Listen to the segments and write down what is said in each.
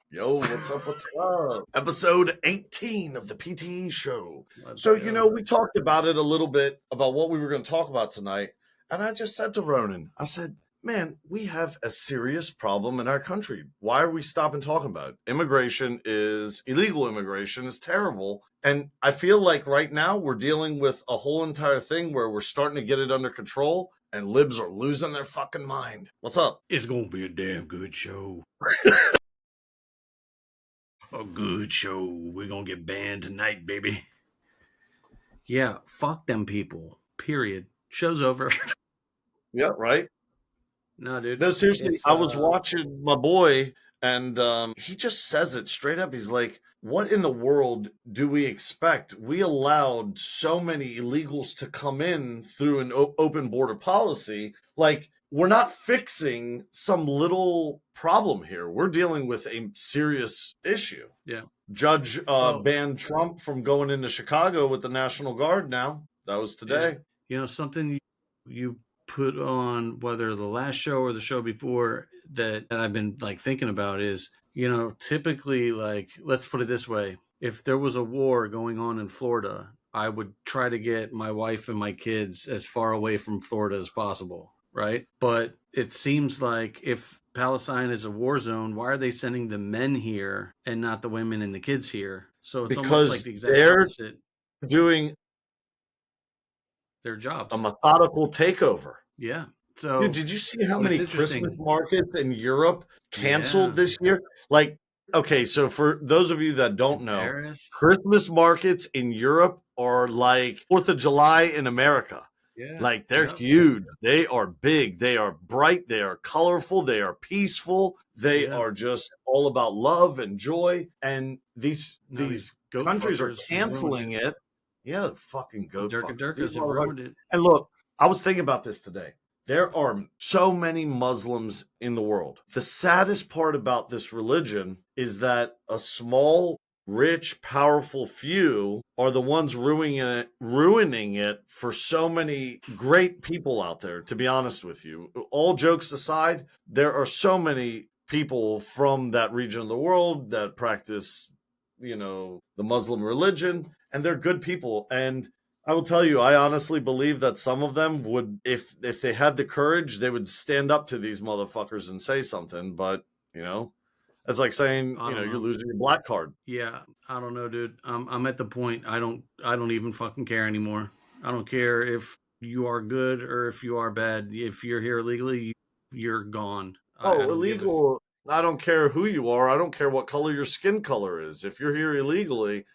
Yo, what's up? What's up? Episode 18 of the PTE Show. Let's So, go. we talked about it a little bit about what we were going to talk about tonight. And I just said to Ronan, I said, man, we have a serious problem in our country. Why are we stopping talking about it? Illegal immigration is terrible. And I feel like right now we're dealing with a whole entire thing where we're starting to get it under control and libs are losing their fucking mind. What's up? It's going to be a damn good show. A good show. We're going to get banned tonight, baby. Yeah, fuck them people. Period. Show's over. Yeah, right. No, dude. No, seriously, I was watching my boy, and he just says it straight up. He's like, what in the world do we expect? We allowed so many illegals to come in through an open border policy. Like, we're not fixing some little problem here. We're dealing with a serious issue. Yeah. Judge banned Trump from going into Chicago with the National Guard now. That was today. Yeah. You know, something you put on, whether the last show or the show before, that I've been like thinking about is, you know, typically, like, let's put it this way. If there was a war going on in Florida, I would try to get my wife and my kids as far away from Florida as possible, right? But it seems like if Palestine is a war zone, why are they sending the men here and not the women and the kids here? So it's Because almost like the exact they're opposite. doing Their jobs. a methodical takeover. Yeah. So, dude, did you see how many Christmas markets in Europe canceled Yeah. this year? Like, okay, so for those of you that don't know, Paris? Christmas markets in Europe are like 4th of July in America. Yeah. Like, they're huge. They are big. They are bright. They are colorful. They are peaceful. They are just all about love and joy. And these countries are canceling it. Yeah, fucking goat fuckers have ruined it. And look, I was thinking about this today. There are so many Muslims in the world. The saddest part about this religion is that a small, rich, powerful few are the ones ruining it for so many great people out there, to be honest with you. All jokes aside, there are so many people from that region of the world that practice, the Muslim religion, and they're good people. And I will tell you, I honestly believe that some of them would, if they had the courage, they would stand up to these motherfuckers and say something. But, it's like saying, you're losing your black card. Yeah, I don't know, dude. I'm at the point I don't even fucking care anymore. I don't care if you are good or if you are bad. If you're here illegally, you're gone. Illegal. I don't care who you are. I don't care what color your skin color is. If you're here illegally,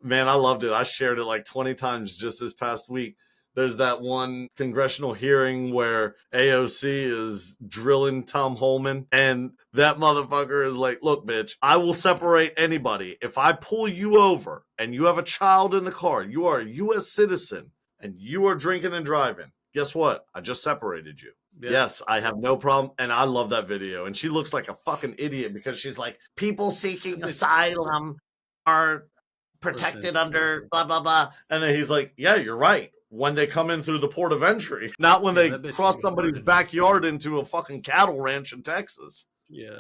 man, I loved it. I shared it like 20 times just this past week. There's that one congressional hearing where AOC is drilling Tom Holman, and that motherfucker is like, look, bitch, I will separate anybody. If I pull you over and you have a child in the car, you are a U.S. citizen, and you are drinking and driving, guess what? I just separated you. Yeah. Yes, I have no problem. And I love that video. And she looks like a fucking idiot because she's like, people seeking asylum are protected under blah, blah, blah. And then he's like, yeah, you're right. When they come in through the port of entry, not when they cross somebody's backyard into a fucking cattle ranch in Texas. Yeah,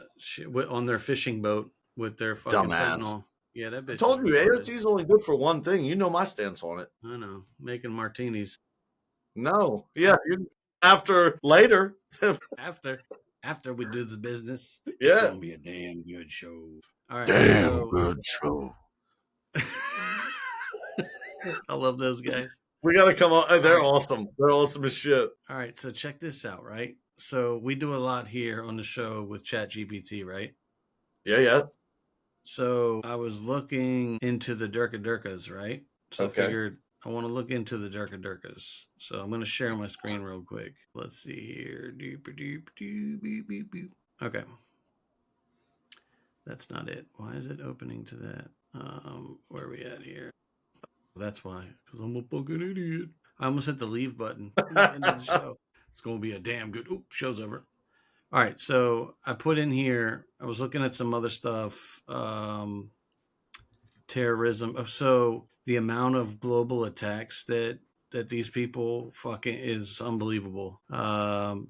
on their fishing boat with their fucking fentanyl. Yeah, that bitch. I told you, AOC's only good for one thing. You know my stance on it. I know, making martinis. No, yeah, later. After we do the business, yeah, it's gonna be a damn good show. All right, damn good show. I love those guys. We gotta come on. They're awesome. They're awesome as shit. All right, so check this out, right? So we do a lot here on the show with ChatGPT, right? Yeah. So I was looking into the Durkas, right? So I figured I want to look into the Durkas. So I'm going to share my screen real quick. Let's see here. Okay. That's not it. Why is it opening to that? Where are we at here? That's why. Because I'm a fucking idiot. I almost hit the leave button. End of the show. It's going to be a damn good... Oop, show's over. All right, so I put in here, I was looking at some other stuff, terrorism. So the amount of global attacks that that these people fucking is unbelievable.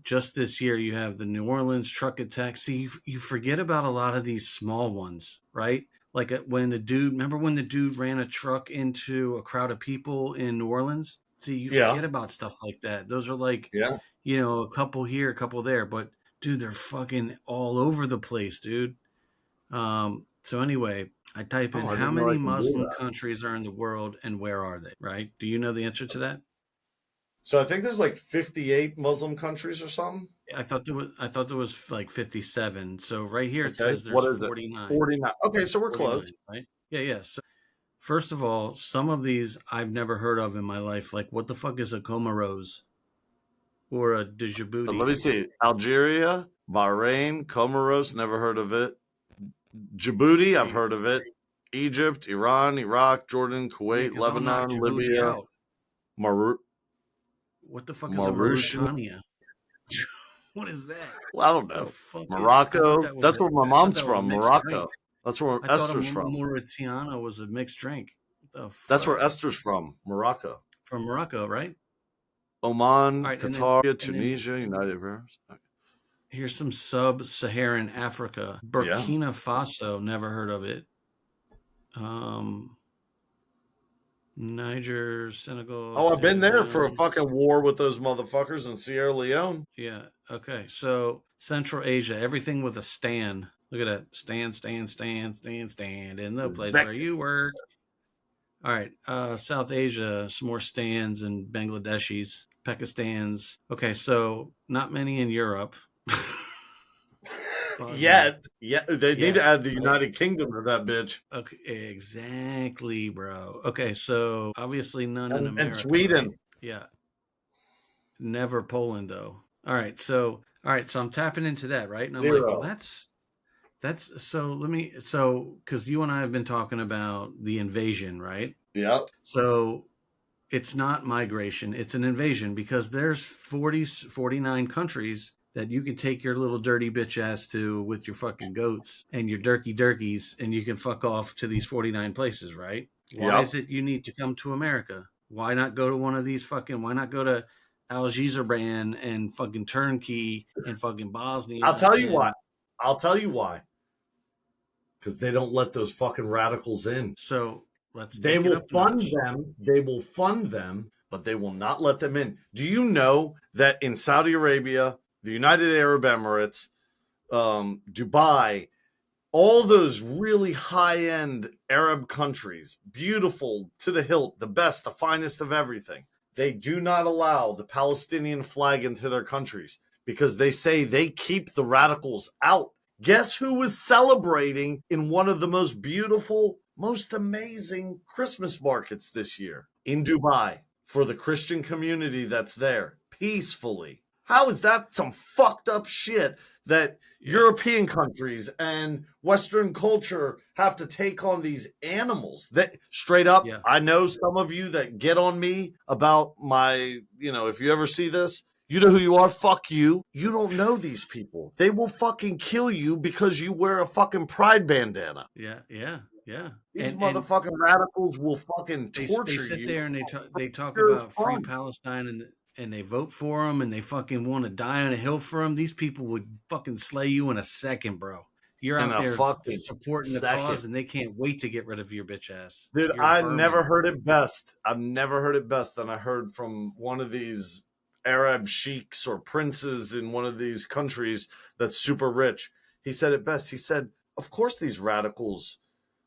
Just this year, you have the New Orleans truck attack. See, you forget about a lot of these small ones, right? Like when the dude, remember when the dude ran a truck into a crowd of people in New Orleans? See, you Yeah. forget about stuff like that. Those are like, Yeah. a couple here, a couple there. But dude, they're fucking all over the place, dude. So anyway, I type in Oh, I how didn't know I many can do Muslim that. countries are in the world and where are they, right? Do you know the answer to that? So I think there's like 58 Muslim countries or something. I thought there was like 57. So right here it Okay. says there's What is it? 49. 49. Okay, There's so we're close. 49, right? Yeah, yeah. So first of all, some of these I've never heard of in my life. Like what the fuck is a Comoros or a Let Djibouti? me see. Algeria, Bahrain, Comoros, never heard of it. Djibouti, I've See, heard of it. Egypt, Iran, Iraq, Jordan, yeah, Kuwait, because I'll knock Lebanon, Djibouti Libya, out. Maru- What the fuck is a Mauritius. Mauritania? What is that? Well, I don't The know. fuck is? Morocco. That's where my I thought mom's that was a from. mixed drink. Morocco. That's where I thought a Esther's from. Mauritana was a mixed drink. What the That's where fuck? Esther's from. Morocco. From Morocco, right? All Oman, right, Qatar, and then Tunisia, United Arab Emirates. here's some sub-Saharan Africa. Yeah. Burkina Faso, never heard of it. Um, Niger, Senegal, Oh, I've Sierra been there for a Leone. fucking war with those motherfuckers in Sierra Leone. Yeah. Okay. So Central Asia, everything with a stand. Look at that. Stand, stand, stand, stand, stand in the place where you Uzbekistan. work. All right. South Asia, some more stands and Bangladeshis, Pakistans. Okay. So not many in Europe. Bosnia. Yet, they need Yeah. to add the Right. United Kingdom to that bitch. Okay. Exactly, bro. Okay. So obviously none in And America, right? Sweden. Yeah. Never Poland though. All right. So I'm tapping into that, right? And I'm like, well, Zero. that's so let me so because you and I have been talking about the invasion, right? Yep. So it's not migration, it's an invasion because there's 49 countries that you can take your little dirty bitch ass to with your fucking goats and your durkies and you can fuck off to these 49 places, right? Why Yep. is it you need to come to America? Why not go to one of these fucking, why not go to Algeciras and fucking Turkey and fucking I'll Bosnia tell you why. and I'll tell you why. Because they don't let those fucking radicals in. so let's They take it will up a fund notch. them. They will fund them, but they will not let them in. Do you know that in Saudi Arabia, the United Arab Emirates, Dubai, all those really high end Arab countries, beautiful to the hilt, the best, the finest of everything, they do not allow the Palestinian flag into their countries because they say they keep the radicals out. Guess who was celebrating in one of the most beautiful, most amazing Christmas markets this year? In Dubai for the Christian community that's there peacefully. How is that some fucked up shit that Yeah. European countries and Western culture have to take on these animals? That straight up, Yeah. I know some of you that get on me about my, if you ever see this, you know who you are. Fuck you. You don't know these people. They will fucking kill you because you wear a fucking pride bandana. Yeah. Yeah. Yeah. These And motherfucking radicals will fucking they torture sit you. there and they talk You're about free from Palestine and they vote for them and they fucking want to die on a hill for them. These people would fucking slay you in a second, bro. You're in out a there fucking supporting the second. cause and they can't wait to get rid of your bitch ass. Dude, You're I never vermin. heard it best. I've never heard it best than I heard from one of these Arab sheiks or princes in one of these countries that's super rich. He said it best. He said, of course these radicals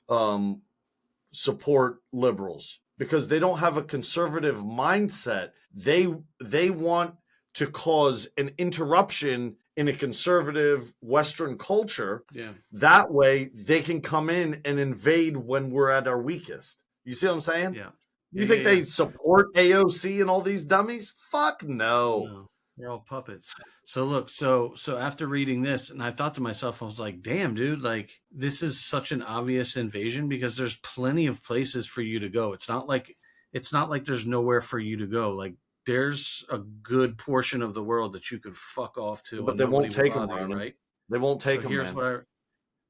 um, support liberals because they don't have a conservative mindset. They want to cause an interruption in a conservative Western culture. Yeah. That way they can come in and invade when we're at our weakest. You see what I'm saying? Yeah. You Yeah. think Yeah. they support AOC and all these dummies? Fuck no. No, they're all puppets. So look, so after reading this, and I thought to myself, I was like, damn, dude, like this is such an obvious invasion because there's plenty of places for you to go. It's not like there's nowhere for you to go. Like there's a good portion of the world that you could fuck off to But and they nobody won't would take them, bother you, Ronan. right? They won't So take them, here's man. what I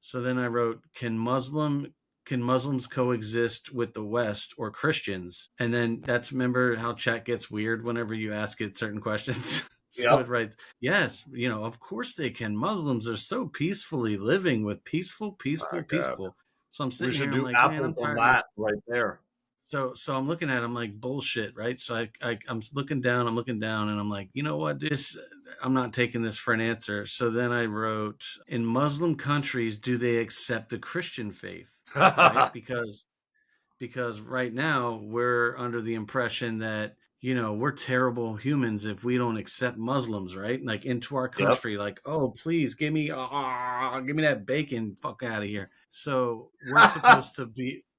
so then I wrote, can Muslim can Muslims coexist with the West or Christians? And then remember how chat gets weird whenever you ask it certain questions. So Yep. it writes, yes, of course they can. Muslims are so peacefully living with peaceful, My peaceful, God. peaceful. So I'm We sitting here, should I'm do like, man, apples I'm on tired of. that right there. So I'm looking at him like bullshit, right? So I'm looking down, and I'm like, you know what, this I'm not taking this for an answer. So then I wrote, in Muslim countries, do they accept the Christian faith, right? Because right now we're under the impression that we're terrible humans if we don't accept Muslims, right? Like into our Yep. country, like, oh please give me that bacon, fuck out of here. So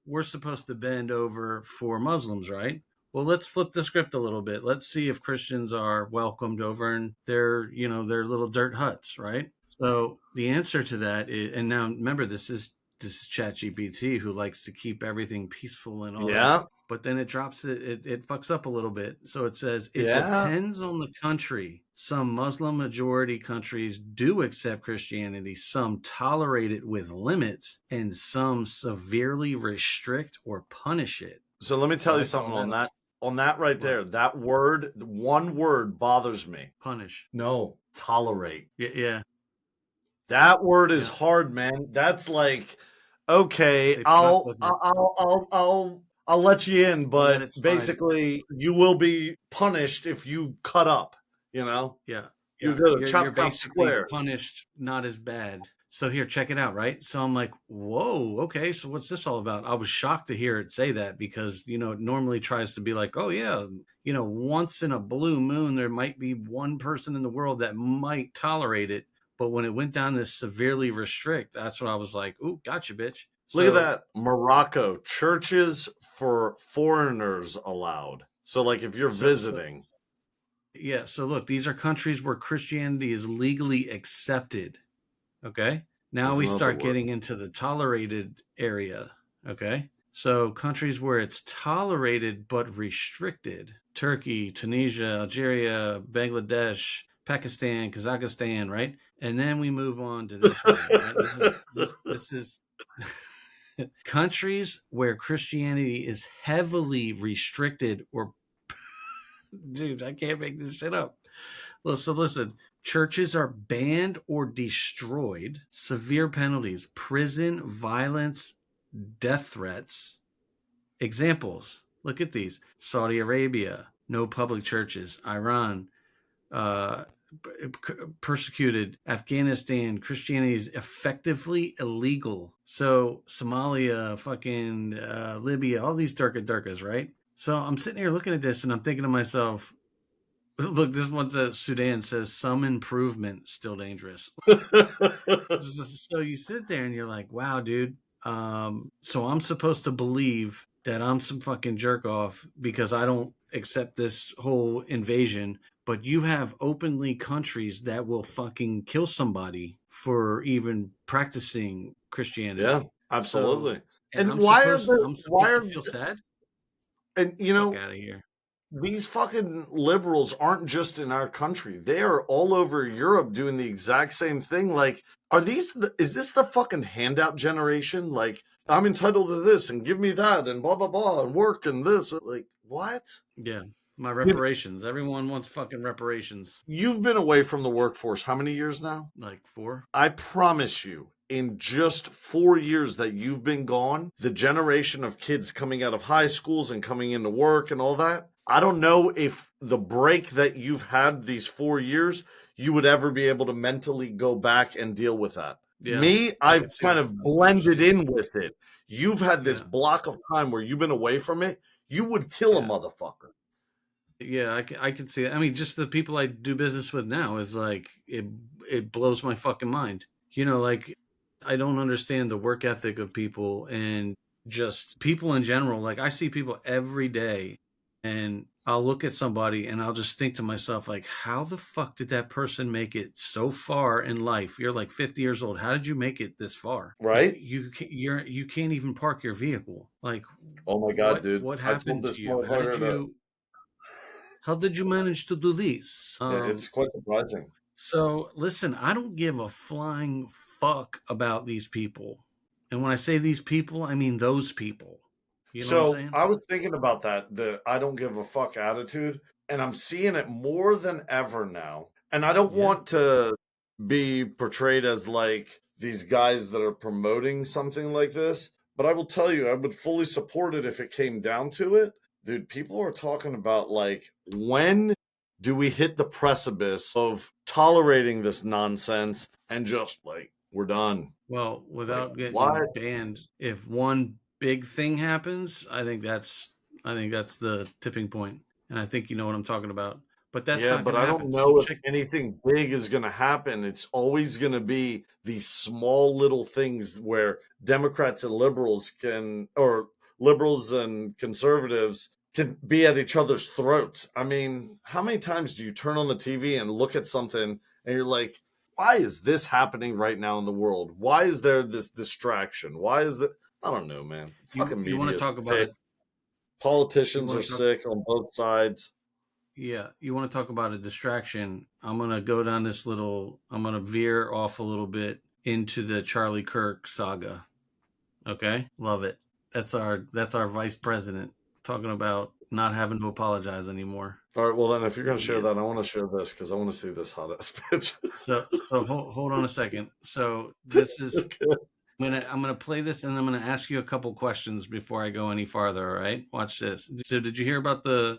we're supposed to bend over for Muslims, right? Well, let's flip the script a little bit. Let's see if Christians are welcomed over in their little dirt huts, right? So the answer to that is, and now remember, this is ChatGPT, who likes to keep everything peaceful and all that. Yeah. But then it drops it fucks up a little bit. So it says it Yeah. depends on the country. Some Muslim majority countries do accept Christianity, some tolerate it with limits, and some severely restrict or punish it. So let me So tell you I call something on that that. On that right what? there, that word, one word bothers me. Punish. No, tolerate. Yeah, yeah, That word is yeah. hard, man. That's like, okay, They put up I'll with it. I'll I'll I'll I'll let you in, I'll let but it slide. basically you will be punished if you cut up, you know? Yeah, You're yeah. gonna You're chop chop basically square. punished, not as bad. So here, check it out, right? So I'm like, whoa, okay. So what's this all about? I was shocked to hear it say that because it normally tries to be like, oh yeah, once in a blue moon there might be one person in the world that might tolerate it. But when it went down this severely restrict, that's when I was like, ooh, gotcha, bitch. Look at So that. Morocco, churches for foreigners allowed. So like if you're so visiting, yeah. So look, these are countries where Christianity is legally accepted. Okay. Now there's we another start word. getting into the tolerated area. Okay. So countries where it's tolerated but restricted: Turkey, Tunisia, Algeria, Bangladesh, Pakistan, Kazakhstan, right? And then we move on to this one, right? This is countries where Christianity is heavily restricted or dude, I can't make this shit up. Listen. Churches are banned or destroyed. Severe penalties: prison, violence, death threats. Examples. Look at these: Saudi Arabia, no public churches. Iran, uh, persecuted. Afghanistan, Christianity is effectively illegal. So Somalia, fucking Libya, all these darkas, right? So I'm sitting here looking at this and I'm thinking to myself, look, this one says Sudan says some improvement, still dangerous. So you sit there and you're like, wow, dude. So I'm supposed to believe that I'm some fucking jerk off because I don't accept this whole invasion, but you have openly countries that will fucking kill somebody for even practicing Yeah, Christianity. So, absolutely. and And I'm why are supposed the I'm why supposed to are feel sad? and Fuck out of here. these fucking liberals aren't just in our country. They are all over Europe doing the exact same thing. Like, is this the fucking handout generation? Like, I'm entitled to this and give me that and blah blah blah and work and this. Like, what? Yeah. My You reparations. Everyone wants fucking reparations. you've been away from the workforce how many years now? Like 4. I promise you, in just 4 years that you've been gone, the generation of kids coming out of high schools and coming into work and all that, I don't know if the break that you've had these 4 years, you would ever be able to mentally go back and deal with that. Yeah. Me, I I've could see kind that. of blended Especially. in with it. You've had this Yeah. block of time where you've been away from it. You would kill a Yeah. motherfucker. Yeah, I can see it. I mean, just the people I do business with now is like it blows my fucking mind. Like I don't understand the work ethic of people and just people in general. Like I see people every day and I'll look at somebody and I'll just think to myself like, how the fuck did that person make it so far in life? You're like 50 years old. How did you make it this far? Right? You can't even park your vehicle. Like Oh my God, dude. what I told happened to this you? motherfucker to, How did you manage to do this? it's quite surprising. So listen, I don't give a flying fuck about these people. And when I say these people, I mean those people. You know what I'm So saying? I was thinking about that, the I don't give a fuck attitude, and I'm seeing it more than ever now. And I don't Yeah. want to be portrayed as like these guys that are promoting something like this, but I will tell you, I would fully support it if it came down to it. Dude, people are talking about like, when do we hit the precipice of tolerating this nonsense and just like, we're done? Well, Like, without what? getting banned, if one big thing happens, I think that's the tipping point. And I think you know what I'm talking about. But that's Yeah, not but going to I happen. don't So know if check. anything big is going to happen. It's always going to be these small little things where Democrats and liberals can, or liberals and conservatives can be at each other's throats. I mean, how many times do you turn on the TV and look at something and you're like, why is this happening right now in the world? Why is there this distraction? Why is that? I don't know, man. Fucking You want media to is talk about sick. it? You Politicians are want to talk? sick on both sides. Yeah, you want to talk about a distraction? I'm gonna go down this little. I'm gonna veer off a little bit into the Charlie Kirk saga. Okay, love it. That's our vice president talking about not having to apologize anymore. All right, well then, if you're gonna He share is that, I want to share this because I want to see this hot ass bitch. so hold on a second. So this is Okay. I'm gonna play this and I'm gonna ask you a couple questions before I go any farther. All right, watch this. So did you hear about the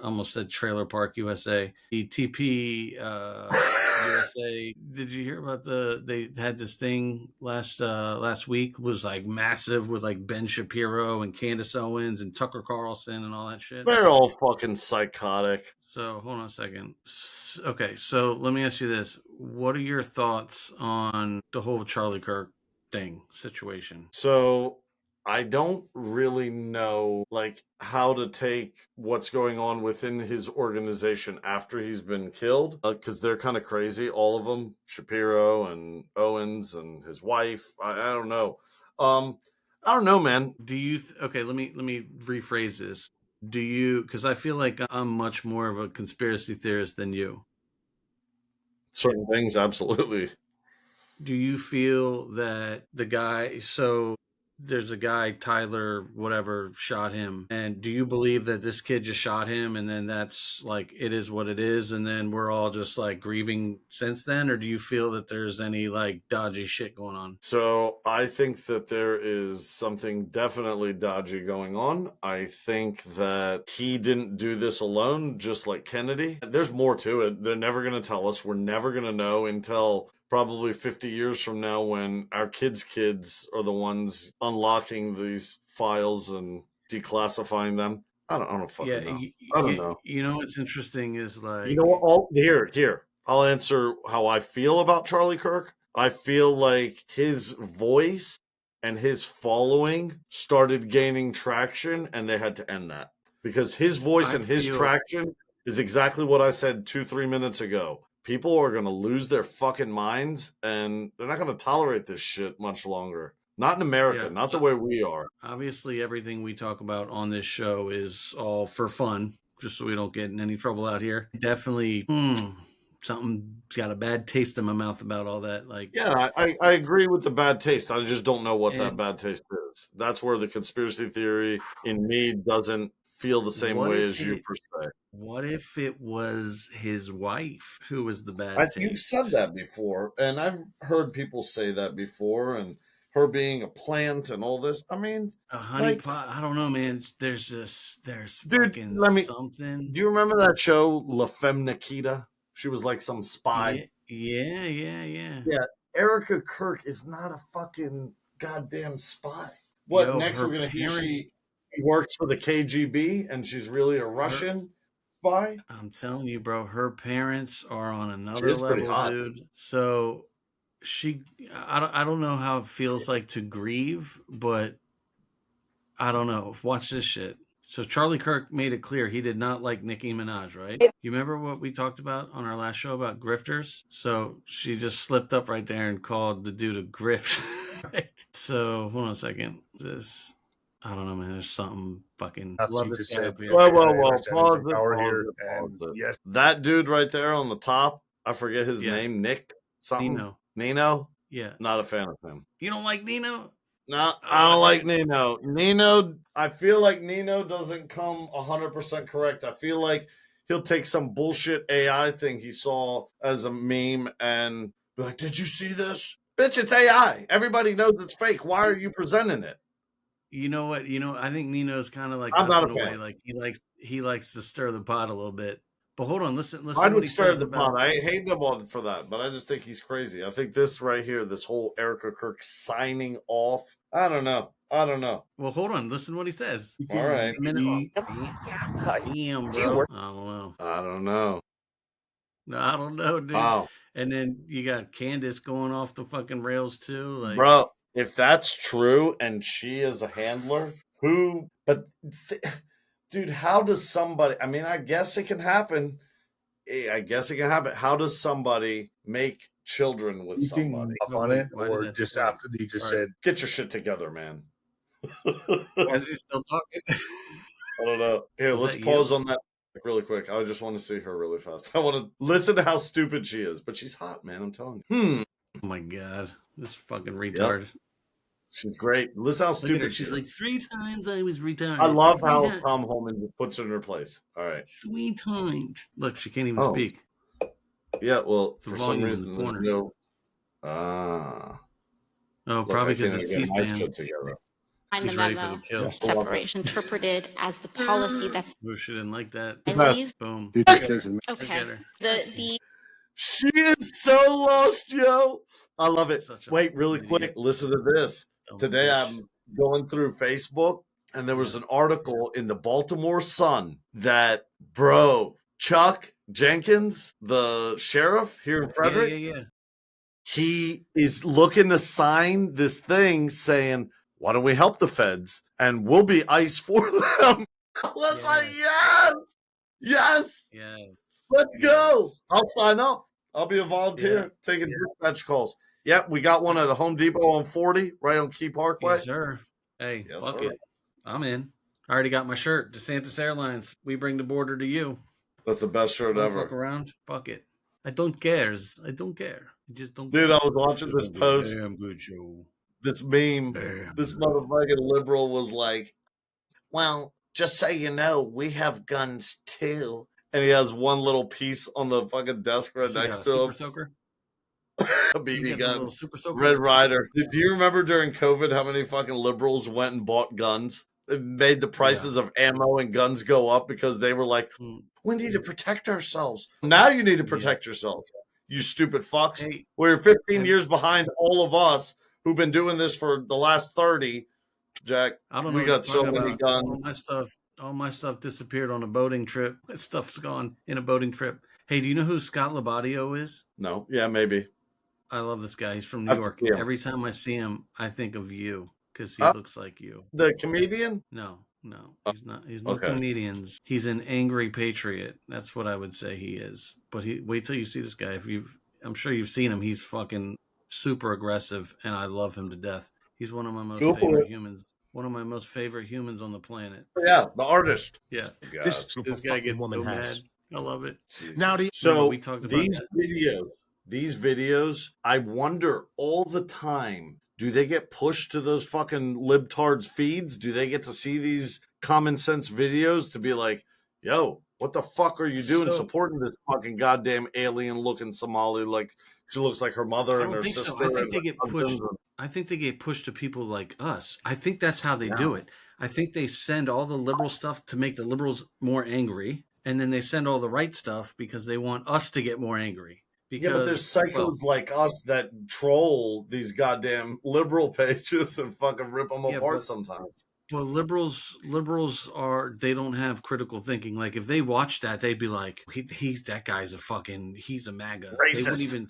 almost said Trailer Park USA, the TP USA? Did you hear about they had this thing last week, was like massive, with like Ben Shapiro and Candace Owens and Tucker Carlson and all that shit. They're all fucking psychotic. So hold on a second. Okay, so let me ask you this: what are your thoughts on the whole Charlie Kirk thing situation? So I don't really know like how to take what's going on within his organization after he's been killed, because they're kind of crazy, all of them, Shapiro and Owens and his wife. I don't know. Um, I don't know, man. Do you okay, let me rephrase this. Do you, cuz I feel like I'm much more of a conspiracy theorist than you. Certain things, absolutely. Do you feel that the guy, so there's a guy, Tyler whatever, shot him, and do you believe that this kid just shot him, and then that's like, it is what it is, and then we're all just like grieving since then? Or do you feel that there's any like dodgy shit going on? So I think that there is something definitely dodgy going on. I think that he didn't do this alone, just like Kennedy. There's more to it. They're never going to tell us. We're never going to know until probably 50 years from now, when our kids are the ones unlocking these files and declassifying them. I don't fucking Yeah, know. I don't know. you know what's interesting is You know like, what? Here. I'll answer how I feel about Charlie Kirk. I feel like his voice and his following started gaining traction, and they had to end that because his voice I and his feel, traction is exactly what I said 2, 3 minutes ago. People are going to lose their fucking minds, and they're not going to tolerate this shit much longer. Not in America, yeah, not the way we are. obviously everything we talk about on this show is all for fun, just so we don't get in any trouble out here. Definitely, something got a bad taste in my mouth about all that. Like, Yeah, I agree with the bad taste. I just don't know what that and bad taste is. That's where the conspiracy theory in me doesn't feel the same what way if as you it? per se. What if it was his wife who was the bad You've said taste? that before, and I've heard people say that before, and her being a plant and all this. I mean, A like, honeypot? I don't know, man. There's dude, fucking let me. something. Do you remember that show, La Femme Nikita? She was like some spy. Yeah, yeah, yeah, yeah. Yeah, Erica Kirk is not a fucking goddamn spy. What, Yo, next her we're gonna hear parents, she works for the KGB and she's really a her Russian spy? I'm telling you, bro, her parents are on She another is pretty level, hot. dude. So she, I don't know how it feels like to grieve, but I don't know. Watch this shit. So Charlie Kirk made it clear he did not like Nicki Minaj, right? You remember what we talked about on our last show about grifters? So she just slipped up right there and called the dude a grift. Right? So hold on a second. This, I don't know, man. There's something fucking. Love She this just guy said, up here. Well, okay, well, I well, understand there's pause some it, power pause here. it, pause And it. yes, That dude right there on the top, I forget his Yeah, name, Nick something, Nino. Nino. Yeah. Not a fan of him. You don't like Nino? No, I don't like Nino. I feel like Nino doesn't come 100% correct. I feel like he'll take some bullshit AI thing he saw as a meme and be like, "Did you see this? Bitch, it's AI. Everybody knows it's fake. Why are you presenting it?" You know what? I think Nino's kind of like I'm us not in a a way. fan. Like he likes to stir the pot a little bit. But hold on, listen I what would he stir says the about. pot. I hate him for that, but I just think he's crazy. I think this right here, this whole Erica Kirk signing off. I don't know. Well, hold on, listen what he says. All right. A minute. Damn, bro. I don't know. I don't know. I don't know, dude. Wow. And then you got Candace going off the fucking rails too. Like, Bro, if that's true and she is a handler, dude, how does somebody, I mean, I guess it can happen. How does somebody make children with somebody? On it, why or did that just say? after he just said, Get your shit together, man. Why is he still talking? I don't know. Here, Was let's that pause you? on that really quick. I just want to see her really fast. I want to listen to how stupid she is, but she's hot, man. I'm telling you. Oh my god, this fucking Yep. retard. She's great. Listen how Look at her. stupid She's she like is. 3 times I was retarded. I love Three how times. Tom Holman just puts her in her place. All right. 3 times. Look, she can't even Oh, speak. yeah. Well, The for some volume in reason, the there's corner. no. Oh, Look, probably I because can't it's even get my C-SPAN. shit together. Find the He's ready for memo. the kill. yes. Separation interpreted as the policy that's Oh, she didn't like that. Emily's. Boom. It Look just at her. doesn't Look Okay. at her. The She is so lost, yo. I love it. Such a Wait, really fucking idiot. quick. Listen to this. Dumb Today bitch. I'm going through Facebook and there was Yeah. an article in the Baltimore Sun that, bro, Chuck Jenkins, the sheriff here in Frederick, Yeah. he is looking to sign this thing saying, "Why don't we help the feds and we'll be ICE for them?" I was like, yes, Yes. let's go. Yes. I'll sign up. I'll be a volunteer taking dispatch calls. Yep, we got one at a Home Depot on 40, right on Key Parkway. Yes, sir. Hey, Yes, fuck sir. it. I'm in. I already got my shirt. DeSantis Airlines. We bring the border to you. That's the best shirt Don't fuck ever. around. Fuck it. I don't cares. I don't care. I just don't Dude, care. I was watching this post, Damn good show. this meme. Damn. This motherfucking liberal was like, "Well, just so you know, we have guns too." And he has one little piece on the fucking desk right next to Super him. soaker? A You BB got the gun. little super soaker? Red Rider. Do you remember during COVID how many fucking liberals went and bought guns? It made the prices of ammo and guns go up because they were like, Mm. we need to protect ourselves. Now you need to protect yourselves, you stupid fucks. Hey, We're 15 have- years behind all of us who've been doing this for the last 30. Jack, I don't know we what got you're so talking many about. guns. All my stuff disappeared on a boating trip. My stuff's gone in a boating trip. Hey, do you know who Scott Labadio is? No, yeah, maybe. I love this guy. He's from New Have to York. see him. Every time I see him, I think of you because he Oh. looks like you. The comedian? No, he's not. He's no Okay. comedians. He's an angry patriot. That's what I would say he is. But wait till you see this guy. I'm sure you've seen him. He's fucking super aggressive, and I love him to death. He's one of my most Go for favorite it. humans. One of my most favorite humans on the planet. Yeah, the artist. Yeah, God. this guy gets so mad. I love it. Now, Remember, we talked about these that. videos, I wonder all the time, do they get pushed to those fucking libtards feeds? Do they get to see these common sense videos to be like, yo, what the fuck are you doing supporting this fucking goddamn alien looking Somali? Like she looks like her mother and her sister. So. I think they get pushed. I think they get pushed to people like us. I think that's how they do it. I think they send all the liberal stuff to make the liberals more angry, and then they send all the right stuff because they want us to get more angry. Because, but there's psychos like us that troll these goddamn liberal pages and fucking rip them apart sometimes. Well, liberals they don't have critical thinking. Like if they watch that, they'd be like, he's that guy's he's a MAGA. Racist.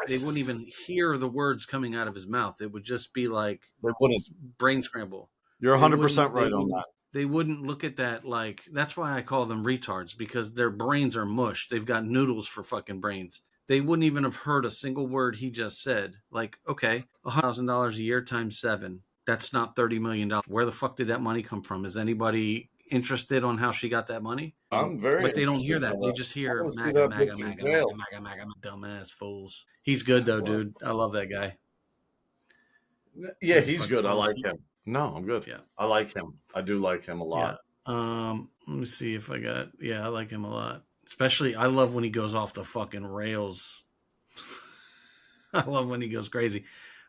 They wouldn't even hear the words coming out of his mouth. It would just be like brain scramble. You're 100% right on that. They wouldn't look at that like, that's why I call them retards, because their brains are mush. They've got noodles for fucking brains. They wouldn't even have heard a single word he just said. Like, okay, $100,000 a year times 7. That's not $30 million. Where the fuck did that money come from? Is anybody interested on how she got that money? I'm very But they don't hear that. They just hear MAGA, dumbass fools. He's good though, dude. I love that guy. Yeah, Did you he's fucking good. I fall like asleep? him. No, I'm good. Yeah. I like him. I do like him a Yeah. lot. Let me see if I got. Yeah, I like him a lot. Especially, I love when he goes off the fucking rails. I love when he goes crazy.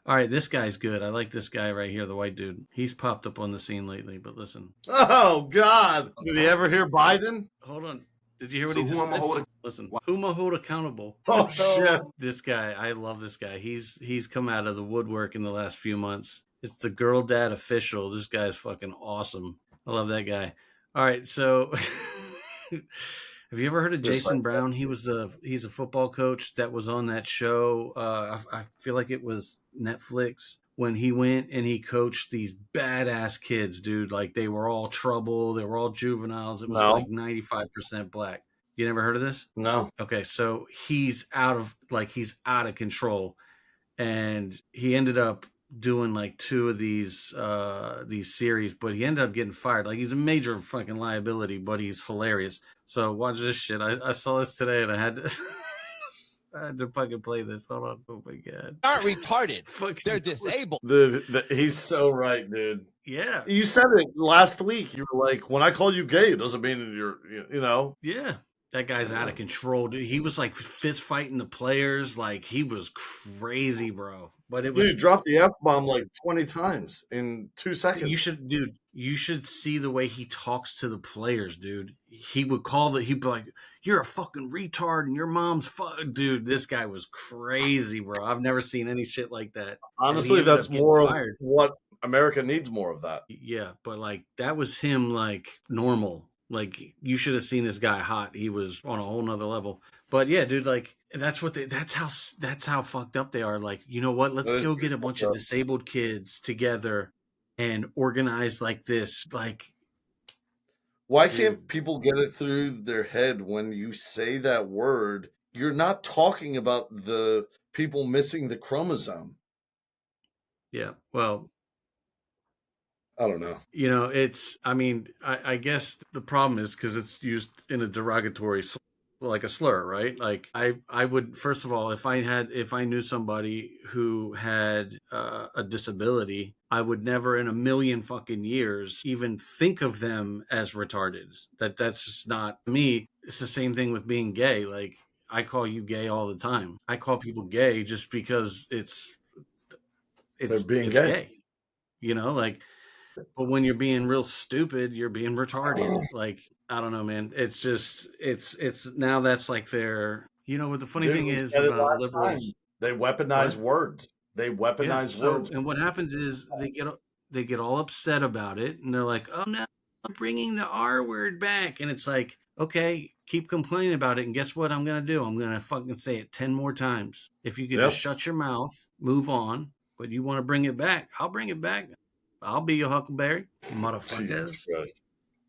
All right, this guy's good. I like this guy right here, the white dude. He's popped up on the scene lately. But listen, Oh God! Did you ever hear Biden? hold on. Did you hear what So he who just I'ma said? hold? Listen, who am I hold accountable? Oh shit! This guy, I love this guy. He's come out of the woodwork in the last few months. It's the girl dad official. This guy's fucking awesome. I love that guy. All right, so have you ever heard of Just like Jason Brown? He's a football coach that was on that show. I feel like it was Netflix when he went and he coached these badass kids, dude. Like they were all trouble. They were all juveniles. It was like no, 95% black. You never heard of this? no. Okay, so he's out of control, and he ended up doing like two of these series, but he ended up getting fired. Like he's a major fucking liability, but he's hilarious. So watch this shit. I saw this today and I had to I had to fucking play this. Hold on. Oh my god. Aren't retarded. Fuck. They're disabled. He's so right, dude. Yeah. You said it last week. You were like, when I call you gay, it doesn't mean you're, you know. Yeah. That guy's out of control, dude. He was like fist fighting the players. Like he was crazy, bro. But it was Dude, dropped the F-bomb like 20 times in 2 seconds. you should see the way he talks to the players, dude. He'd be like, "You're a fucking retard and your mom's dude." This guy was crazy, bro. I've never seen any shit like that. Honestly, that's more of what America needs more of that. Yeah, but like that was him like normal. Like you should have seen this guy hot. He was on a whole nother level. But yeah, dude, like that's how fucked up they are. Like, you know what? Let's go get a bunch of disabled kids together and organize like this. Like, why can't people get it through their head when you say that word? You're not talking about the people missing the chromosome. Yeah, well, I don't know. you know, I guess the problem is because it's used in a derogatory, like a slur, right? Like I would, first of all, if I knew somebody who had a disability, I would never in a million fucking years even think of them as retarded. That's just not me. It's the same thing with being gay. Like I call you gay all the time. I call people gay just because They're being it's gay. You know, like, but when you're being real stupid, you're being retarded. Like, I don't know, man. It's just, it's now that's like their, you know, what the funny thing is about liberals. They weaponize words. They weaponize words. And what happens is they get all upset about it, and they're like, "Oh no, I'm bringing the R word back," and it's like, okay, keep complaining about it, and guess what I'm gonna do? I'm gonna fucking say it 10 more times. If you could just shut your mouth, move on. But you want to bring it back? I'll bring it back. I'll be your Huckleberry, motherfuckers.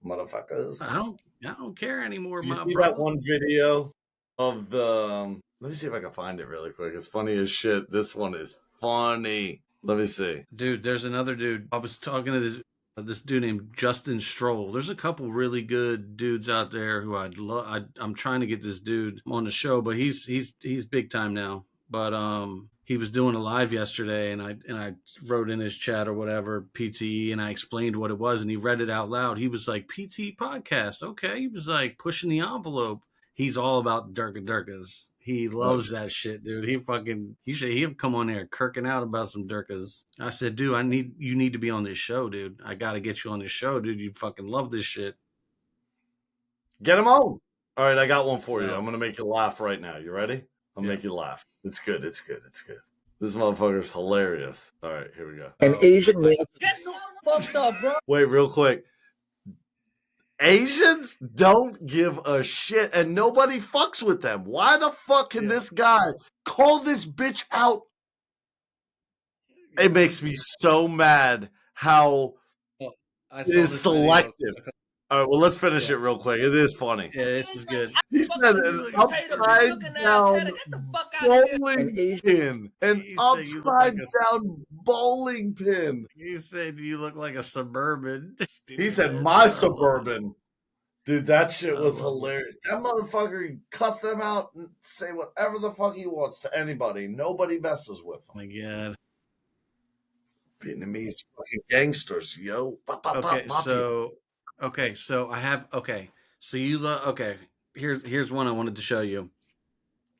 Motherfuckers. I don't care anymore, Did my you see brother. that one video of the? Let me see if I can find it really quick. It's funny as shit. This one is funny. Let me see. Dude, there's another dude. I was talking to this dude named Justin Stroll. There's a couple really good dudes out there who I'd love. I'm trying to get this dude on the show, but he's big time now. But he was doing a live yesterday, and I wrote in his chat or whatever PTE, and I explained what it was, and he read it out loud. He was like, PTE podcast, okay. He was like pushing the envelope. He's all about Durkas. He loves that shit, dude. You should he'd come on there kirking out about some Durkas. I said, dude, you need to be on this show, dude. I gotta get you on this show, dude. You fucking love this shit. Get him on. All right, I got one for you. I'm gonna make you laugh right now. You ready? I'll make you laugh. It's good. It's good. It's good. This motherfucker's hilarious. All right, here we go. An Asian male. Get the fucked up, bro. Wait, real quick. Asians don't give a shit, and nobody fucks with them. Why the fuck can this guy call this bitch out? It makes me so mad how it is selective. All right, well, let's finish it real quick. It is funny. Yeah, this is good. He said an upside down bowling pin. An upside down bowling pin. He said you look like a suburban. He said my suburban. Dude, that shit was hilarious. That motherfucker, he cussed them out and say whatever the fuck he wants to anybody. Nobody messes with him. Oh my God. Vietnamese fucking gangsters, yo. Okay, Mafia. so I have So you here's one I wanted to show you.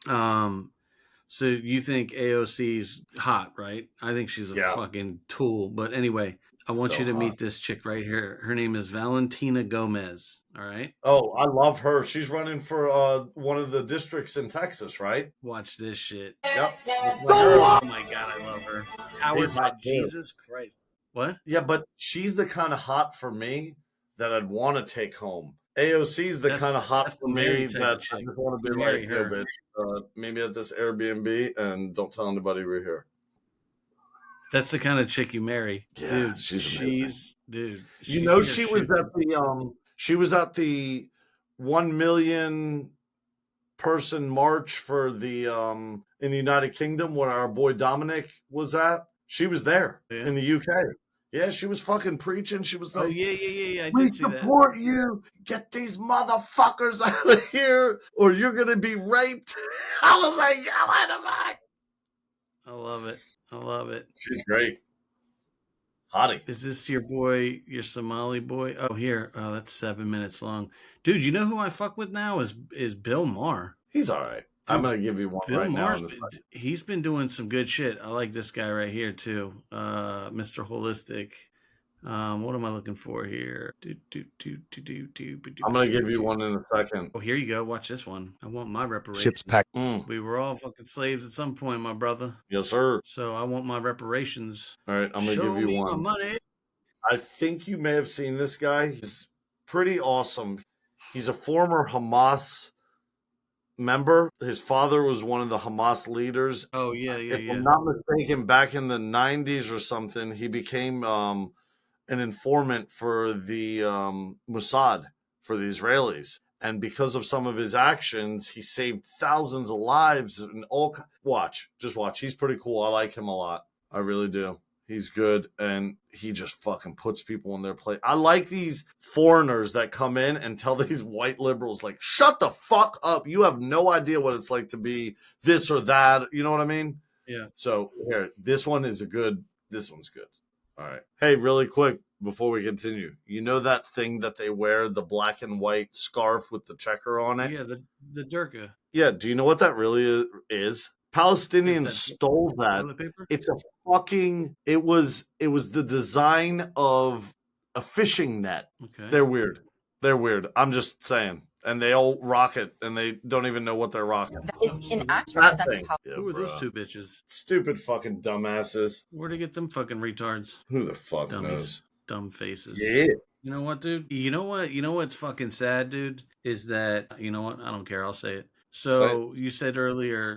So you think AOC's hot, right? I think she's a Yeah, fucking tool. But anyway, I want you so to hot. meet this chick right here. Her name is Valentina Gomez. All right. Oh, I love her. She's running for one of the districts in Texas, right? Watch this shit. Yep. That's my Oh girl. my god, I love her. She's Powered by hot too. Jesus Christ. What? Yeah, but she's the kind of hot for me that I'd want to take home. AOC's the kind of hot for me that I just want to be like, yo, bitch, meet me at this Airbnb and don't tell anybody we're here. That's the kind of chick you marry. Yeah, dude. she's dude. You know, she was at the 1 million person march for the in the United Kingdom where our boy Dominic was at. She was there in the UK. Yeah, she was fucking preaching. She was like, yeah. We support you. Get these motherfuckers out of here or you're going to be raped. I was like, yeah, what the fuck? I love it. She's great. Hottie. Is this your boy, your Somali boy? Oh, here. Oh, that's 7 minutes long. Dude, you know who I fuck with now is Bill Maher. He's all right. Dude, I'm going to give you one Bill right Maher's now. He's been doing some good shit. I like this guy right here, too. Mr. Holistic. What am I looking for here? I'm going to give you one in a second. Oh, here you go. Watch this one. I want my reparations. Ships packed. We were all fucking slaves at some point, my brother. Yes, sir. So I want my reparations. All right, I'm going to give you one. My money. I think you may have seen this guy. He's pretty awesome. He's a former Hamas member. His father was one of the Hamas leaders. Oh, yeah. If I'm not mistaken, back in the 90s or something, he became an informant for the Mossad, for the Israelis. And because of some of his actions, he saved thousands of lives. And just watch. He's pretty cool. I like him a lot. I really do. He's good, and he just fucking puts people in their place. I like these foreigners that come in and tell these white liberals, like, shut the fuck up. You have no idea what it's like to be this or that. You know what I mean? Yeah. So, here, this one's good. All right. Hey, really quick, before we continue, you know that thing that they wear, the black and white scarf with the checker on it? Yeah, the Durka. Yeah, do you know what that really is? Palestinians stole that. It's a fucking. It was the design of a fishing net. Okay. They're weird. I'm just saying, and they all rock it, and they don't even know what they're rocking. That is an act representing. Who are those two bitches? Stupid fucking dumbasses. Where'd they get them fucking retards? Who the fuck knows? Dumb faces. Yeah. You know what, dude? You know what's fucking sad, dude? Is that, you know what? I don't care. I'll say it. So you said earlier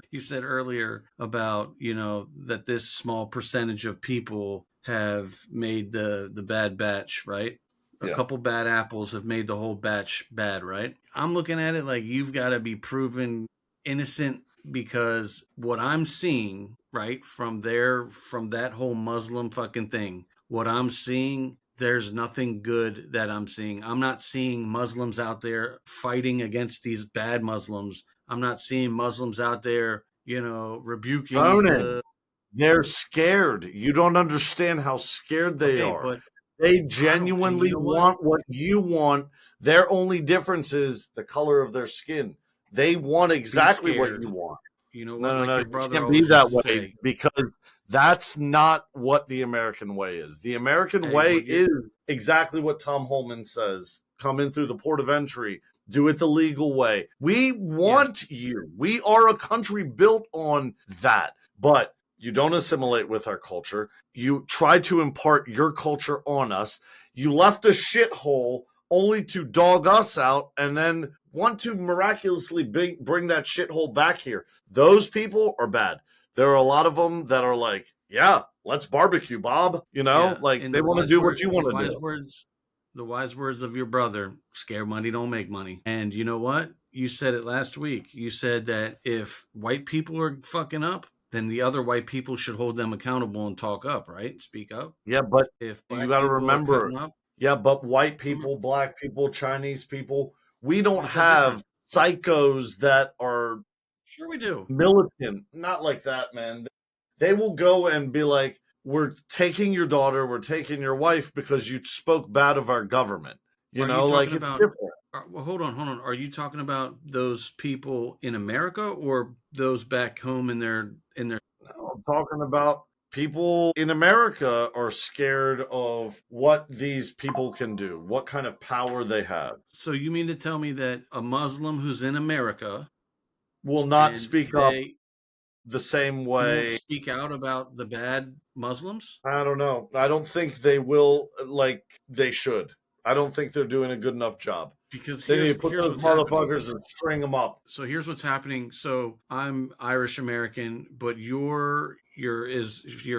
about, that this small percentage of people have made the bad batch, right? A couple bad apples have made the whole batch bad, right? I'm looking at it like you've got to be proven innocent because what I'm seeing, right, from that whole Muslim fucking thing, what I'm seeing, there's nothing good that I'm seeing. I'm not seeing Muslims out there fighting against these bad Muslims. I'm not seeing Muslims out there, rebuking. Ronan, they're scared. You don't understand how scared they are. But they genuinely want what you want. Their only difference is the color of their skin. They want exactly what you want. You know what? No, you can't be that way because that's not what the American way is. The American way is exactly what Tom Holman says. Come in through the port of entry. Do it the legal way. We want you. We are a country built on that. But you don't assimilate with our culture. You try to impart your culture on us. You left a shithole only to dog us out and then want to miraculously bring that shithole back here. Those people are bad. There are a lot of them that are like, yeah, let's barbecue, Bob. They want to do what you want to do. The wise words of your brother, scared money don't make money. And you know what? You said it last week. You said that if white people are fucking up, then the other white people should hold them accountable and talk up, right? Speak up. Yeah, but if you got to remember, but white people, black people, Chinese people, we don't have psychos that are sure we do militant. Not like that, man. They will go and be like, we're taking your daughter, we're taking your wife because you spoke bad of our government. You Are know, you like talking it's about? different. Well, hold on, hold on. Are you talking about those people in America or those back home in their? No, I'm talking about people in America are scared of what these people can do, what kind of power they have. So you mean to tell me that a Muslim who's in America Will not and speak up they the same won't way. speak out about the bad Muslims? I don't know. I don't think they will like they should. I don't think they're doing a good enough job. Because They need here's to put here's those what's happening. motherfuckers and string them up. So here's what's happening. So I'm Irish American, but you're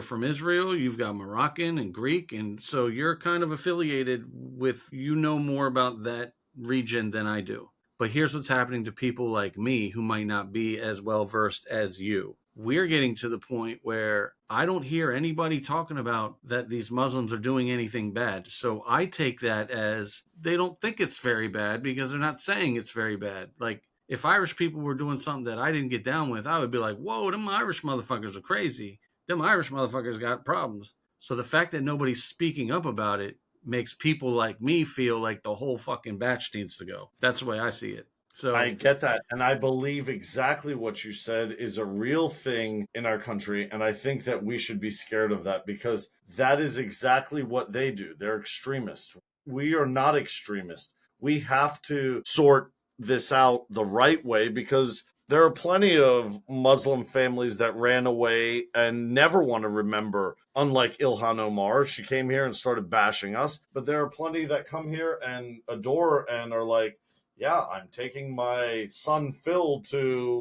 from Israel. You've got Moroccan and Greek, and so you're kind of affiliated with, you know, more about that region than I do. But here's what's happening to people like me who might not be as well versed as you. We're getting to the point where I don't hear anybody talking about that these Muslims are doing anything bad. So I take that as they don't think it's very bad because they're not saying it's very bad. Like, if Irish people were doing something that I didn't get down with, I would be like, whoa, them Irish motherfuckers are crazy. Them Irish motherfuckers got problems. So the fact that nobody's speaking up about it makes people like me feel like the whole fucking batch needs to go. That's the way I see it. I So get that. And I believe exactly what you said is a real thing in our country. And I think that we should be scared of that because that is exactly what they do. They're extremists. We are not extremists. We have to sort this out the right way because there are plenty of Muslim families that ran away and never want to remember. Unlike Ilhan Omar, she came here and started bashing us. But there are plenty that come here and adore and are like, yeah, I'm taking my son Phil to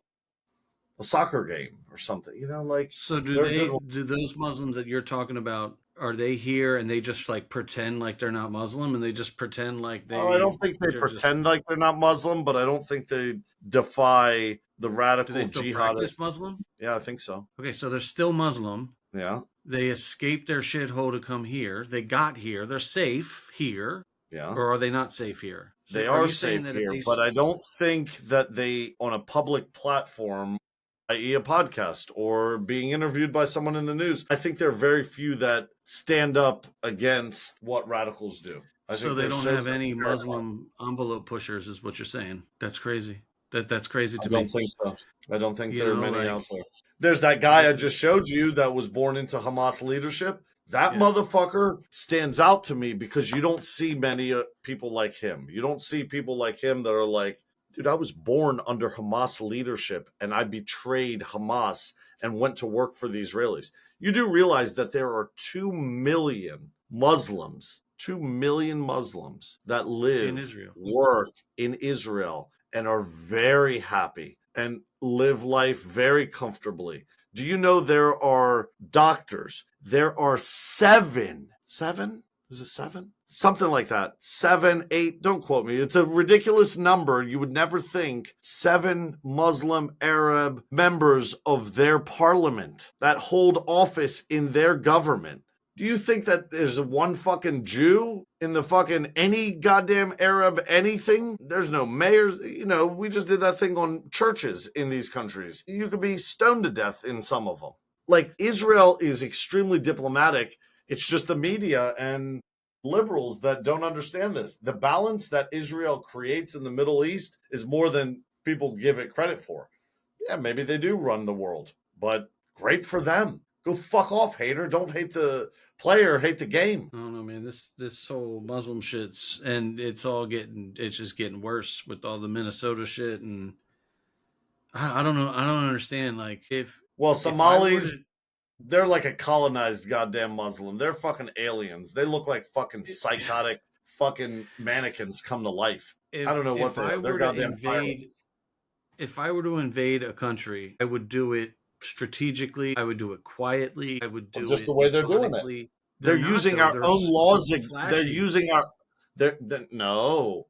a soccer game or something. You know, like so they're good. do those Muslims that you're talking about, are they here and they just like pretend like they're not Muslim and they just pretend like I don't think they they're just, pretend like they're not Muslim, but I don't think they defy the do they radical still practice jihadists. Muslim? Yeah, I think so. Okay, so they're still Muslim. Yeah, They escaped their shithole to come here. They got here. They're safe here. yeah. Or are they not safe here? So They are are you saying safe that if here, they but I don't think that they, on a public platform, i.e., a podcast or being interviewed by someone in the news, I think there are very few that stand up against what radicals do. I so think they they're don't so have any terrified. Muslim envelope pushers, is what you're saying? That's crazy. That's crazy I to don't me. think so. I don't think You there are know, many like out there. There's that guy I the, just showed you that was born into Hamas leadership. That yeah. motherfucker stands out to me because you don't see many people like him. You don't see people like him that are like, dude, I was born under Hamas leadership and I betrayed Hamas and went to work for the Israelis. You do realize that there are 2 million Muslims, 2 million Muslims that In live, Israel. work in Israel and are very happy and live life very comfortably. Do you know there are doctors? There are seven? Is it seven? Something like that. 7, 8, don't quote me. It's a ridiculous number. You would never think 7 Muslim Arab members of their parliament that hold office in their government. Do you think that there's one fucking Jew in the fucking any goddamn Arab anything? There's no mayors. You know, we just did that thing on churches in these countries. You could be stoned to death in some of them. Like, Israel is extremely diplomatic. It's just the media and liberals that don't understand this. The balance that Israel creates in the Middle East is more than people give it credit for. Yeah, maybe they do run the world, but great for them. Go fuck off, hater. Don't hate the player, hate the game. I don't know, man. This whole Muslim shit's, and it's just getting worse with all the Minnesota shit, and I don't know. I don't understand. Like, Well, if I were Somalis, to, they're like a colonized goddamn Muslim. They're fucking aliens. They look like fucking psychotic fucking mannequins come to life. I don't know what if they I are. They're were to goddamn pirates. if I were to invade a country, I would do it strategically. I would do it quietly. I would do Just the it way they're doing it. methodically. They're Not using though. our own laws. They're They're flashy. using our. No.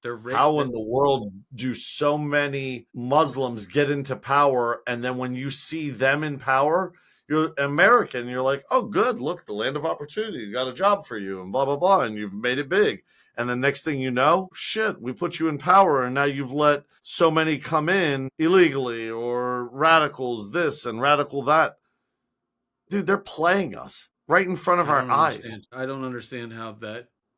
They're How in the world do so many Muslims get into power, and then when you see them in power, you're American, you're like, oh, good, look, the land of opportunity, you got a job for you, and blah blah blah, and you've made it big. And the next thing you know, shit, we put you in power, and now you've let so many come in illegally or radicals this and radical that. Dude, they're playing us right in front of our eyes. I don't understand how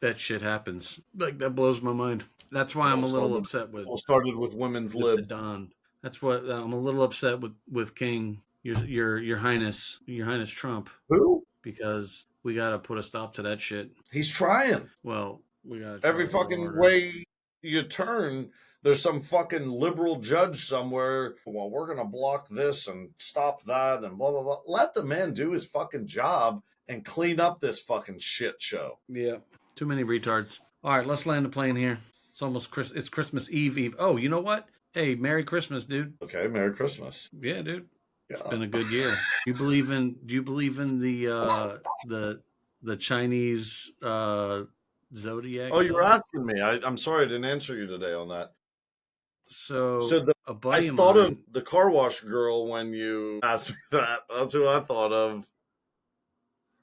that shit happens. Like, that blows my mind. That's why I'm a little upset with. All started with women's with the lib. Don. That's what I'm a little upset with King, your Highness Trump, Who? because we got to put a stop to that shit. He's trying. Well, we got Every fucking way you turn, there's some fucking liberal judge somewhere. Well, we're gonna block this and stop that and blah blah blah. Let the man do his fucking job and clean up this fucking shit show. Yeah, too many retards. All right, let's land the plane here. It's almost It's Christmas Eve. Oh, you know what? Hey, Merry Christmas, dude. Okay, Merry Christmas. Yeah, dude. Yeah. It's been a good year. Do you believe in the Chinese zodiac? Oh, you were asking me. I'm sorry I didn't answer you today on that. A buddy I of thought mine, of the car wash girl when you asked me that. That's who I thought of.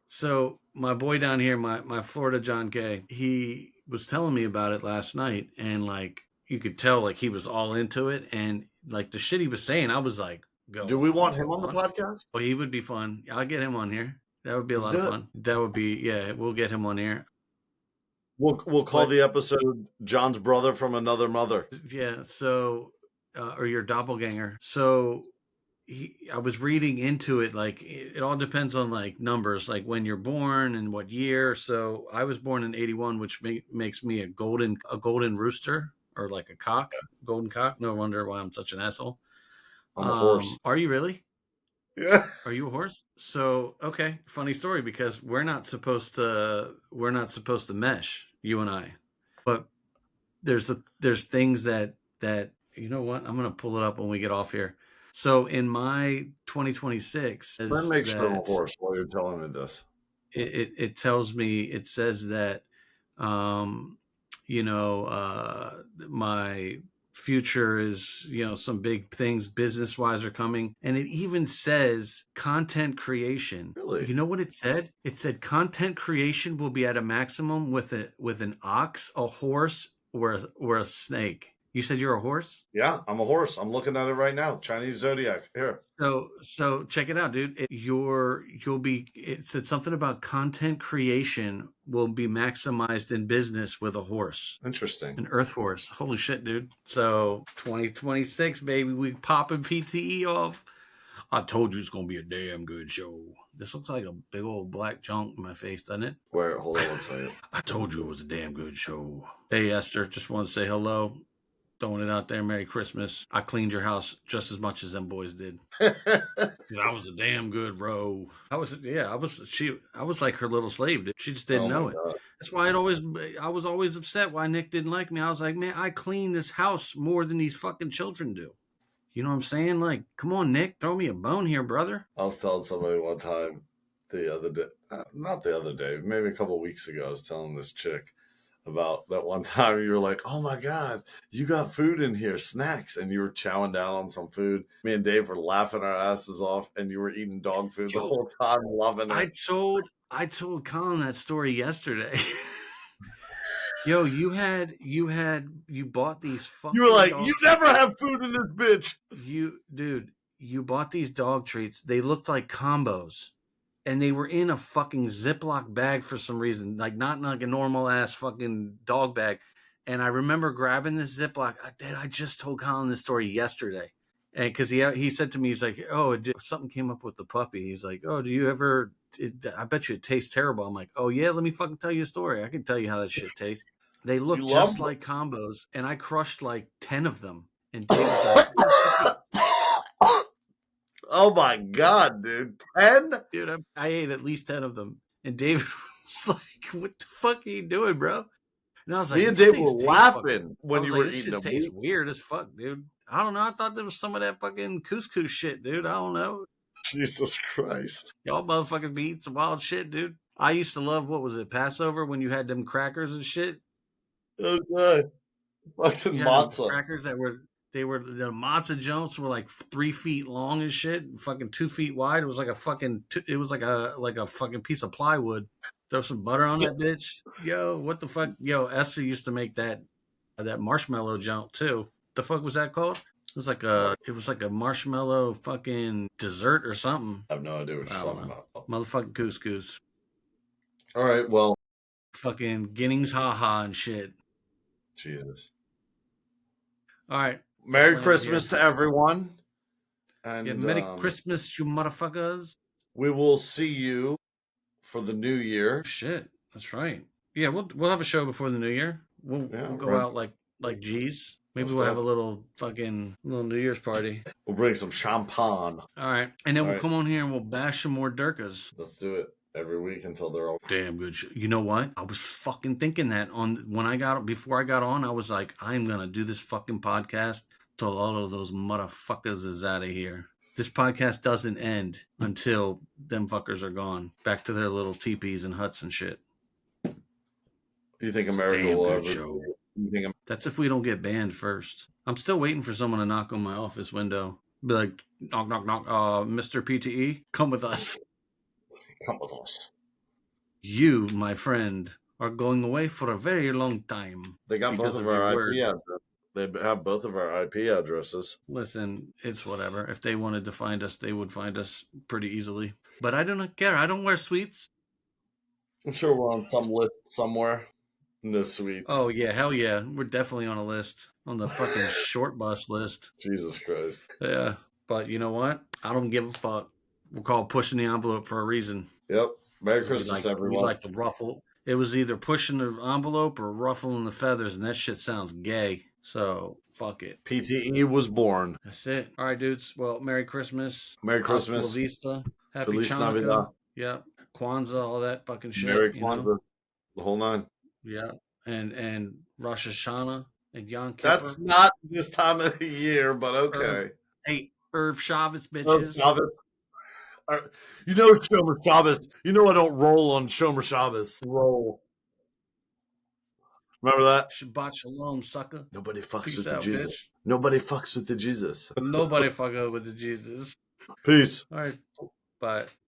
So my boy down here, my Florida John K, he was telling me about it last night, and like you could tell, like he was all into it, and like the shit he was saying, I was like, "Go." Do we want him on the podcast? Well, he would be fun. I'll get him on here. That would be a lot of fun. That would be, yeah. We'll get him on here. We'll call the episode "John's Brother from Another Mother." Yeah. So, or your doppelganger. So. I was reading into it, like it all depends on like numbers, like when you're born and what year. So I was born in 81, which makes me a golden rooster, or like a cock, golden cock. No wonder why I'm such an asshole. I'm a horse. Are you really? Yeah. Are you a horse? So, okay, funny story, because we're not supposed to mesh, you and I. But there's things that you know what? I'm gonna pull it up when we get off here. So in my 2026, Let me make sure I'm a horse while you're telling me this. It tells me, it says that, my future is, some big things business wise are coming. And it even says content creation. Really? You know what it said? It said content creation will be at a maximum with an ox, a horse, or a snake. You said you're a horse? Yeah, I'm a horse. I'm looking at it right now. Chinese zodiac. Here. So check it out, dude. It said something about content creation will be maximized in business with a horse. Interesting. An earth horse. Holy shit, dude. So 2026, baby, we popping PTE off. I told you it's gonna be a damn good show. This looks like a big old black junk in my face, doesn't it? Where? Hold on one second. I told you it was a damn good show. Hey, Esther, just want to say hello. Throwing it out there. Merry Christmas. I cleaned your house just as much as them boys did. I was a damn good row. I was like her little slave, dude. She just didn't know it. God. That's why I was always upset why Nick didn't like me. I was like, man, I clean this house more than these fucking children do. You know what I'm saying? Like, come on, Nick, throw me a bone here, brother. I was telling somebody one time the other day, not the other day, maybe a couple of weeks ago, I was telling this chick about that one time you were like, oh my God, you got food in here, snacks. And you were chowing down on some food. Me and Dave were laughing our asses off, and you were eating dog food the whole time, loving it. I told Colin that story yesterday. Yo, you bought these fucking. You were like, you never have food in this bitch. You bought these dog treats. They looked like combos. And they were in a fucking Ziploc bag for some reason, like not like a normal ass fucking dog bag. And I remember grabbing this Ziploc. I just told Colin this story yesterday, and because he said to me, he's like, "Oh, something came up with the puppy." He's like, "Oh, do you ever? I bet you it tastes terrible." I'm like, "Oh yeah, let me fucking tell you a story. I can tell you how that shit tastes." They look just like combos, and I crushed like 10 of them. And Dave was like, oh my God, dude. 10? Dude, I ate at least 10 of them. And David was like, what the fuck are you doing, bro? And I was like, me and Dave were laughing when you were eating them. This shit tastes weird as fuck, dude. I don't know. I thought there was some of that fucking couscous shit, dude. I don't know. Jesus Christ. Y'all motherfuckers be eating some wild shit, dude. I used to love, what was it, Passover, when you had them crackers and shit? Oh, God. Fucking matzah. Crackers that were... the matzah joints were like 3 feet long and shit, fucking 2 feet wide. It was like a fucking, fucking piece of plywood. Throw some butter on that bitch. Yo, what the fuck? Yo, Esther used to make that marshmallow joint too. The fuck was that called? It was like a marshmallow fucking dessert or something. I have no idea what you're talking about. Motherfucking couscous. All right. Well, Fucking Ginnings haha and shit. Jesus. All right. Merry Land Christmas here. to everyone. And Yeah, Merry Christmas, you motherfuckers. we will see you for the new year. Shit, that's right. Yeah, we'll have a show before the new year. We'll go right. out like G's. Maybe Most we'll have a def. little New Year's party. We'll bring some champagne. All right, and then All we'll right. come on here and we'll bash some more Durkas. Let's do it every week until they're all. Damn good. You know what? I was fucking thinking that before I got on, I was like, I'm gonna do this fucking podcast till all of those motherfuckers is out of here. This podcast doesn't end until them fuckers are gone, back to their little teepees and huts and shit. Do you think It's a America damn will good ever? show. You think That's if we don't get banned first. I'm still waiting for someone to knock on my office window. Be like, knock, knock, knock. Mr. PTE, come with us. come with us? You, my friend, are going away for a very long time. They got because both of your our words. IP addresses. They have both of our IP addresses. Listen, it's whatever. If they wanted to find us, they would find us pretty easily. But I don't care. I don't wear sweets. I'm sure we're on some list somewhere. No sweets. Oh, yeah. Hell yeah. We're definitely on a list. On the fucking short bus list. Jesus Christ. Yeah. But you know what? I don't give a fuck. We'll call it pushing the envelope for a reason. Yep. Merry Christmas, everyone. We like to ruffle. It was either pushing the envelope or ruffling the feathers, and that shit sounds gay. So, fuck it. PTE was born. That's it. All right, dudes. Well, Merry Christmas. Merry Christmas. Hasta la vista. Happy Feliz Chanukah. Navidad. Yeah. Kwanzaa, all that fucking shit. Merry Kwanzaa. The whole nine. Yeah. And Rosh Hashanah and Yom Kippur. That's not this time of the year, but okay. Hey, Irv Shabbos, bitches. Shabbos. You know Shomer Shabbos. You know I don't roll on Shomer Shabbos. Roll. Remember that? Shabbat Shalom, sucker. Nobody fucks Peace with out, the Jesus. bitch. Nobody fucks with the Jesus. Nobody fuck up with the Jesus. Peace. All right. Bye.